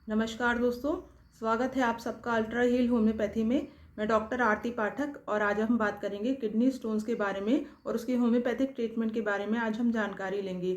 नमस्कार दोस्तों, स्वागत है आप सबका अल्ट्रा हील होम्योपैथी में। मैं डॉक्टर आरती पाठक और आज हम बात करेंगे किडनी स्टोन्स के बारे में और उसके होम्योपैथिक ट्रीटमेंट के बारे में आज हम जानकारी लेंगे।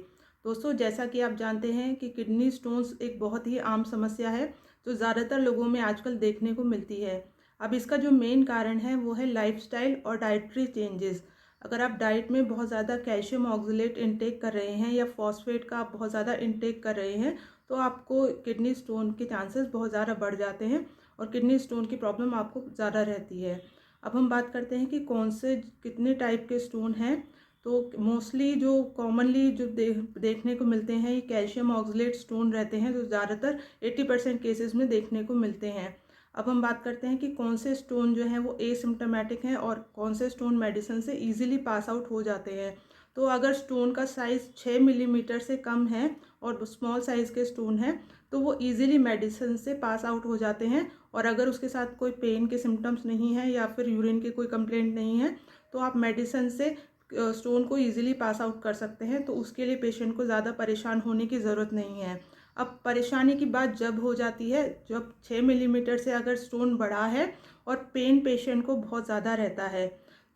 दोस्तों, जैसा कि आप जानते हैं कि किडनी स्टोन्स एक बहुत ही आम समस्या है जो ज़्यादातर लोगों में आजकल देखने को मिलती है। अब इसका जो मेन कारण है वो है लाइफस्टाइल और डाइटरी चेंजेस। अगर आप डाइट में बहुत ज़्यादा कैल्शियम ऑक्सलेट इंटेक कर रहे हैं या फॉस्फेट का आप बहुत ज़्यादा इंटेक कर रहे हैं तो आपको किडनी स्टोन के चांसेस बहुत ज़्यादा बढ़ जाते हैं और किडनी स्टोन की प्रॉब्लम आपको ज़्यादा रहती है। अब हम बात करते हैं कि कौन से कितने टाइप के स्टोन हैं। तो मोस्टली जो कॉमनली जो देखने को मिलते हैं ये कैल्शियम ऑक्सलेट स्टोन रहते हैं जो ज़्यादातर 80% केसेस में देखने को मिलते हैं। अब हम बात करते हैं कि कौन से स्टोन जो हैं वो एसिम्प्टोमेटिक हैं और कौन से स्टोन मेडिसिन से इजीली पास आउट हो जाते हैं। तो अगर स्टोन का साइज़ 6 मिलीमीटर से कम है और स्मॉल साइज़ के स्टोन हैं तो वो इजीली मेडिसिन से पास आउट हो जाते हैं। और अगर उसके साथ कोई पेन के सिम्टम्स नहीं है या फिर यूरिन की कोई कंप्लेंट नहीं है तो आप मेडिसिन से स्टोन को इजीली पास आउट कर सकते हैं। तो उसके लिए पेशेंट को ज़्यादा परेशान होने की ज़रूरत नहीं है। अब परेशानी की बात जब हो जाती है जब 6 मिलीमीटर से अगर स्टोन बड़ा है और पेन पेशेंट को बहुत ज़्यादा रहता है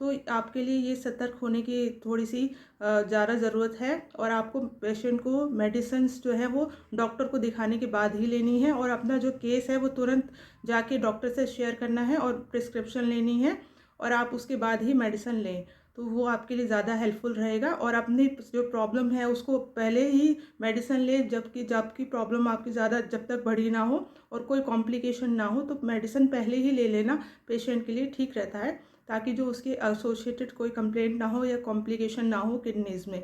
तो आपके लिए ये सतर्क होने की थोड़ी सी ज़्यादा ज़रूरत है। और आपको पेशेंट को मेडिसिन्स जो है वो डॉक्टर को दिखाने के बाद ही लेनी है और अपना जो केस है वो तुरंत जाके डॉक्टर से शेयर करना है और प्रिस्क्रिप्शन लेनी है और आप उसके बाद ही मेडिसिन लें। तो वो आपके लिए ज़्यादा हेल्पफुल रहेगा और अपनी जो प्रॉब्लम है उसको पहले ही मेडिसिन लें जबकि प्रॉब्लम आपकी ज़्यादा जब तक बड़ी ना हो और कोई कॉम्प्लिकेशन ना हो तो मेडिसिन पहले ही ले लेना पेशेंट के लिए ठीक रहता है ताकि जो उसके एसोसिएटेड कोई कंप्लेंट ना हो या कॉम्प्लिकेशन ना हो किडनीज में।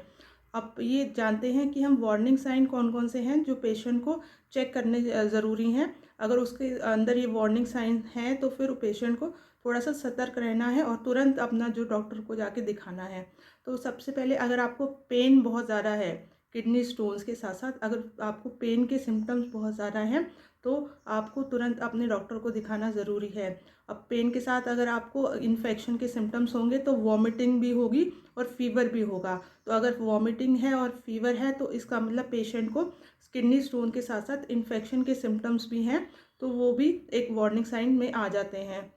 अब ये जानते हैं कि हम वार्निंग साइन कौन कौन से हैं जो पेशेंट को चेक करने ज़रूरी हैं। अगर उसके अंदर ये वार्निंग साइन हैं तो फिर पेशेंट को थोड़ा सा सतर्क रहना है और तुरंत अपना जो डॉक्टर को जाके दिखाना है। तो सबसे पहले अगर आपको पेन बहुत ज़्यादा है किडनी स्टोन्स के साथ साथ अगर आपको पेन के सिम्टम्स बहुत ज़्यादा हैं तो आपको तुरंत अपने डॉक्टर को दिखाना ज़रूरी है। अब पेन के साथ अगर आपको इन्फेक्शन के सिम्टम्स होंगे तो वॉमिटिंग भी होगी और फीवर भी होगा। तो अगर वॉमिटिंग है और फीवर है तो इसका मतलब पेशेंट को किडनी स्टोन के साथ साथ इन्फेक्शन के सिम्टम्स भी हैं तो वो भी एक वार्निंग साइन में आ जाते हैं।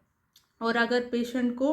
और अगर पेशेंट को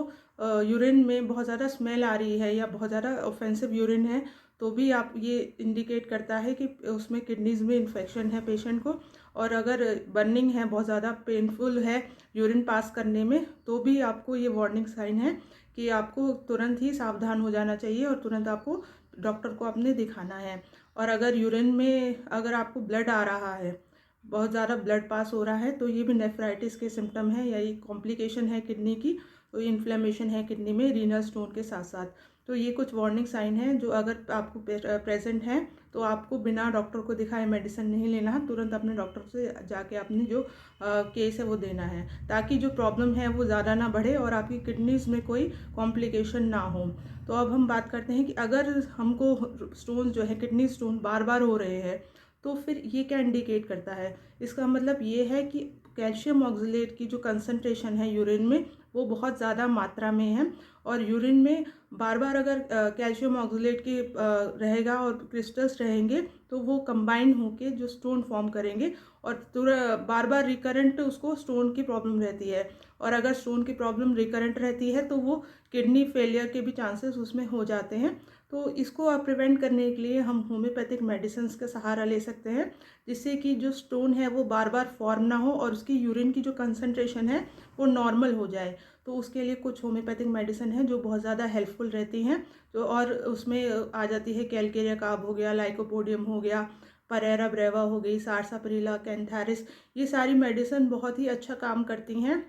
यूरिन में बहुत ज़्यादा स्मेल आ रही है या बहुत ज़्यादा ऑफेंसिव यूरिन है तो भी आप ये इंडिकेट करता है कि उसमें किडनीज में इन्फेक्शन है पेशेंट को। और अगर बर्निंग है बहुत ज़्यादा पेनफुल है यूरिन पास करने में तो भी आपको ये वार्निंग साइन है कि आपको तुरंत ही सावधान हो जाना चाहिए और तुरंत आपको डॉक्टर को अपने दिखाना है। और अगर यूरिन में अगर आपको ब्लड आ रहा है बहुत ज़्यादा ब्लड पास हो रहा है तो ये भी नेफ्राइटिस के सिम्टम है या ये कॉम्प्लिकेशन है किडनी की। तो ये इन्फ्लेमेशन है किडनी में रीनल स्टोन के साथ साथ। तो ये कुछ वार्निंग साइन है जो अगर आपको प्रेजेंट है तो आपको बिना डॉक्टर को दिखाए मेडिसिन नहीं लेना है, तुरंत अपने डॉक्टर से जाके अपनी जो केस है वो देना है ताकि जो प्रॉब्लम है वो ज़्यादा ना बढ़े और आपकी किडनीज में कोई कॉम्प्लिकेशन ना हो। तो अब हम बात करते हैं कि अगर हमको स्टोन जो है किडनी स्टोन बार बार हो रहे हैं तो फिर ये क्या इंडिकेट करता है। इसका मतलब ये है कि कैल्शियम ऑक्सलेट की जो कंसंट्रेशन है यूरिन में वो बहुत ज़्यादा मात्रा में है और यूरिन में बार बार अगर कैल्शियम ऑक्सलेट की रहेगा और क्रिस्टल्स रहेंगे तो वो कंबाइन होके जो स्टोन फॉर्म करेंगे और बार बार रिकरेंट उसको स्टोन की प्रॉब्लम रहती है। और अगर स्टोन की प्रॉब्लम रिकरेंट रहती है तो वो किडनी फेलियर के भी चांसेस उसमें हो जाते हैं। तो इसको प्रिवेंट करने के लिए हम होम्योपैथिक मेडिसिन का सहारा ले सकते हैं जिससे कि जो स्टोन है वो बार बार फॉर्म ना हो और उसकी यूरिन की जो कंसंट्रेशन है वो नॉर्मल हो जाए। तो उसके लिए कुछ होम्योपैथिक मेडिसिन है जो बहुत ज़्यादा हेल्पफुल रहती हैं। तो और उसमें आ जाती है कैलकेरिया कार्ब हो गया, लाइकोपोडियम हो गया, परेरा ब्रेवा हो गई, सारसाप्रिला, कैंथारिस। ये सारी मेडिसिन बहुत ही अच्छा काम करती हैं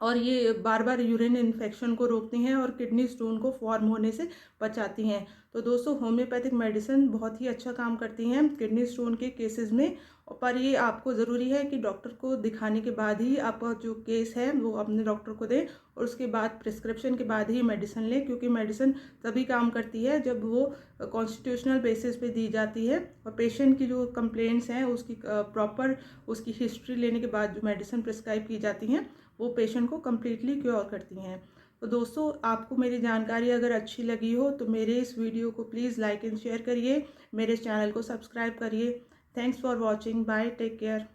और ये बार बार यूरिन इन्फेक्शन को रोकती हैं और किडनी स्टोन को फॉर्म होने से बचाती हैं। तो दोस्तों, होम्योपैथिक मेडिसिन बहुत ही अच्छा काम करती हैं किडनी स्टोन के केसेस में। पर ये आपको ज़रूरी है कि डॉक्टर को दिखाने के बाद ही आपका जो केस है वो अपने डॉक्टर को दें और उसके बाद प्रिस्क्रिप्शन के बाद ही मेडिसिन लें क्योंकि मेडिसिन तभी काम करती है जब वो कॉन्स्टिट्यूशनल बेसिस पे दी जाती है और पेशेंट की जो कंप्लेंट्स हैं उसकी प्रॉपर उसकी हिस्ट्री लेने के बाद जो मेडिसिन प्रिस्क्राइब की जाती हैं वो पेशेंट को कम्प्लीटली क्योर करती हैं। तो दोस्तों, आपको मेरी जानकारी अगर अच्छी लगी हो तो मेरे इस वीडियो को प्लीज़ लाइक एंड शेयर करिए, मेरे चैनल को सब्सक्राइब करिए। Thanks for watching, bye, take care.